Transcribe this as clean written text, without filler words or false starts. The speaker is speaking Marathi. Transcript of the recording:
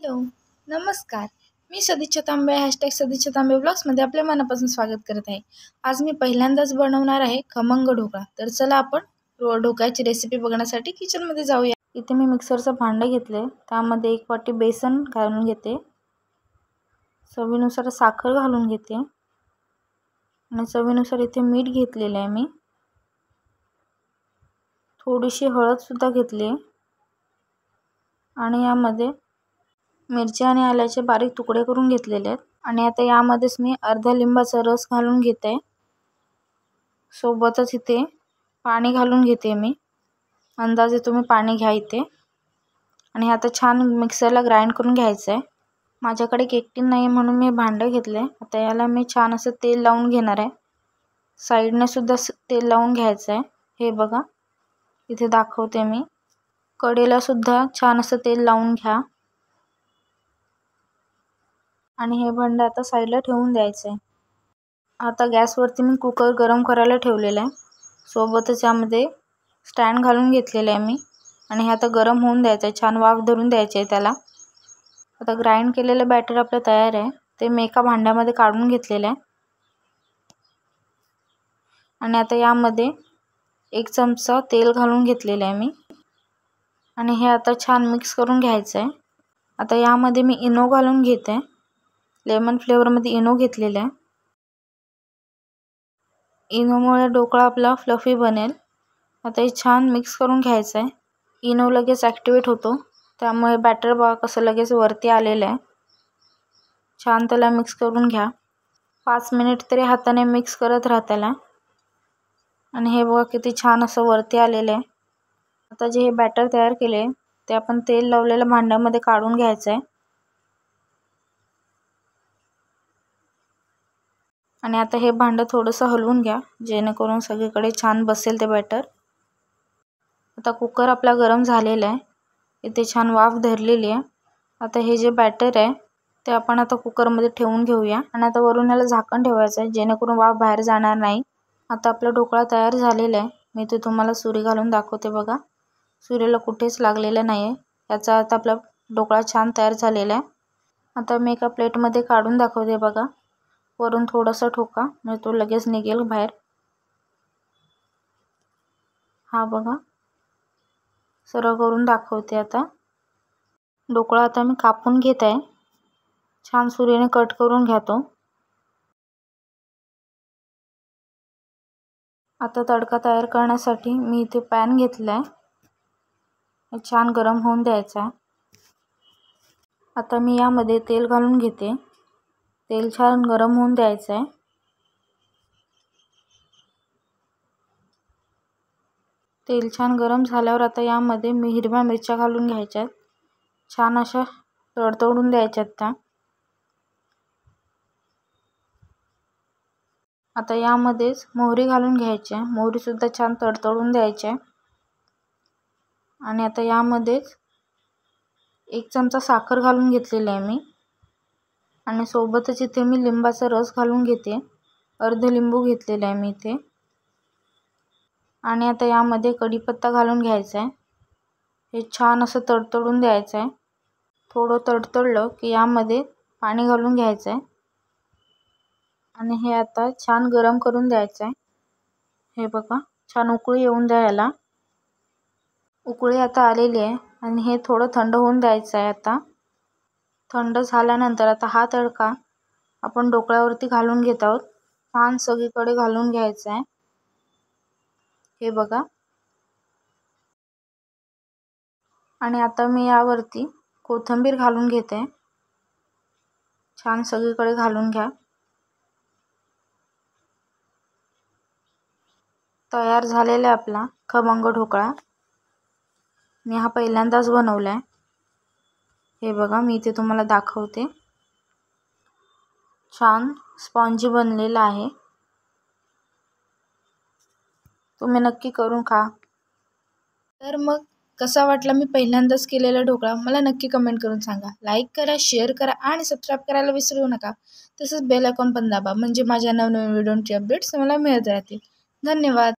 हॅलो, नमस्कार. मी सदिच्छा तांबे #सदिच्छा तांबे ब्लॉग्समध्ये आपल्या मनापासून स्वागत करत आहे. आज मी पहिल्यांदाच बनवणार आहे खमंग ढोकळा. तर चला आपण ढोकळ्याची रेसिपी बघण्यासाठी किचनमध्ये जाऊया. इथे मी मिक्सरचं भांडं घेतले, त्यामध्ये 1 वाटी बेसन घालून घेते, चवीनुसार साखर घालून घेते आणि चवीनुसार इथे मीठ घेतलेलं आहे मी. थोडीशी हळदसुद्धा घेतली आहे आणि यामध्ये मिरची आणि आल्याचे बारीक तुकडे करून घेतलेले आहेत. आणि आता यामध्येच मी अर्धा लिंबाचा रस घालून घेते. सोबतच इथे पाणी घालून घेते मी. अंदाजे तुम्ही पाणी घ्या इथे. आणि आता छान मिक्सरला ग्राइंड करून घ्यायचं आहे. माझ्याकडे केक टीन नाही म्हणून मी भांडं घेतलं आहे. आता याला मी छान असं तेल लावून घेणार आहे. साईडने सुद्धा तेल लावून घ्यायचं आहे. हे बघा, इथे दाखवते मी. कढईला सुद्धा छान असं तेल लावून घ्या. आणि हे भांडं आता साईडला ठेवून द्यायचं आहे. आता गॅसवरती मी कुकर गरम करायला ठेवलेला आहे. सोबतच यामध्ये स्टँड घालून घेतलेलं आहे मी. आणि हे आता गरम होऊन द्यायचं आहे. छान वाफ धरून द्यायची आहे त्याला. आता ग्राइंड केलेलं बॅटर आपलं तयार आहे. ते मी एका भांड्यामध्ये काढून घेतलेलं आहे. आणि आता यामध्ये 1 चमचा तेल घालून घेतलेलं आहे मी. आणि हे आता छान मिक्स करून घ्यायचं आहे. आता यामध्ये मी इनो घालून घेते. लेमन फ्लेवरमध्ये इनो घेतलेला आहे. इनोमुळे ढोकळा आपला फ्लफी बनेल. आता हे छान मिक्स करून घ्यायचं आहे. इनो लगेच ॲक्टिवेट होतो, त्यामुळे बॅटर बघा कसं लगेच वरती आलेलं आहे. छान त्याला मिक्स करून घ्या. 5 मिनिट तरी हाताने मिक्स करत राहा त्याला. आणि हे बघा किती छान असं वरती आलेलं आहे. आता जे हे बॅटर तयार केले ते आपण तेल लावलेल्या भांड्यामध्ये काढून घ्यायचं आहे. आणि आता हे भांडं थोडंसं हलवून घ्या, जेणेकरून सगळीकडे छान बसेल ते बॅटर. आता कुकर आपला गरम झालेला आहे. इथे छान वाफ धरलेली आहे. आता हे जे बॅटर आहे ते आपण आता कुकरमध्ये ठेवून घेऊया. आणि आता वरून याला झाकण ठेवायचं आहे, जेणेकरून वाफ बाहेर जाणार नाही. आता आपला ढोकळा तयार झालेला आहे. मी ते तुम्हाला सुरी घालून दाखवते बघा. सुरीला कुठेच लागलेलं नाही आहे. याचा अर्थ आपला ढोकळा छान तयार झालेला आहे. आता मी एका प्लेटमध्ये काढून दाखवते बघा. वरून थोडंसं ठोका, म्हणजे तो लगेच निघेल बाहेर. हा बघा, सर्व करून दाखवते आता. ढोकळा आता मी कापून घेत आहे. छान सुरीने कट करून घ्या तो. आता तडका तयार करण्यासाठी मी इथे पॅन घेतला आहे. छान गरम होऊन द्यायचा. आता मी यामध्ये तेल घालून घेते. तेल छान गरम होऊन द्यायचं आहे. तेल छान गरम झाल्यावर आता यामध्ये मी हिरव्या मिरच्या घालून घ्यायच्या आहेत. छान अशा तडतडून द्यायच्यात त्या. आता यामध्येच मोहरी घालून घ्यायची आहे. मोहरीसुद्धा छान तडतडून द्यायची आहे. आणि आता यामध्येच 1 चमचा साखर घालून घेतलेली आहे मी. आणि सोबतच इथे मी लिंबाचा रस घालून घेते. अर्ध लिंबू घेतलेला आहे मी इथे. आणि आता यामध्ये कढीपत्ता घालून घ्यायचा आहे. हे छान असं तडतडून द्यायचं आहे. थोडं तडतडलं की यामध्ये पाणी घालून घ्यायचं आहे. आणि हे आता छान गरम करून द्यायचं आहे. हे बघा, छान उकळी येऊन द्या याला. उकळी आता आलेली आहे. आणि हे थोडं थंड होऊन द्यायचं आहे आता. थंड झाल्यानंतर आता हा तडका आपण ढोकळ्यावरती घालून घेत आहोत. छान सगळीकडे घालून घ्यायचं आहे. हे बघा. आणि आता मी यावरती कोथिंबीर घालून घेते. छान सगळीकडे घालून घ्या. तयार झालेला आहे आपला खमंग ढोकळा. मी हा पहिल्यांदाच बनवला आहे. हे बघा, मी इथे तुम्हाला दाखवते. छान स्पॉन्जी बनलेला आहे. तुम्ही नक्की करून खा. तर मग कसा वाटला मी पहिल्यांदाच केलेला ढोकळा मला नक्की कमेंट करून सांगा. लाईक करा, शेअर करा आणि सबस्क्राईब करायला विसरू नका. तसंच बेल आयकॉन पण दाबा, म्हणजे माझ्या नवनवीन व्हिडिओची अपडेट्स तुम्हाला मिळत राहतील. धन्यवाद.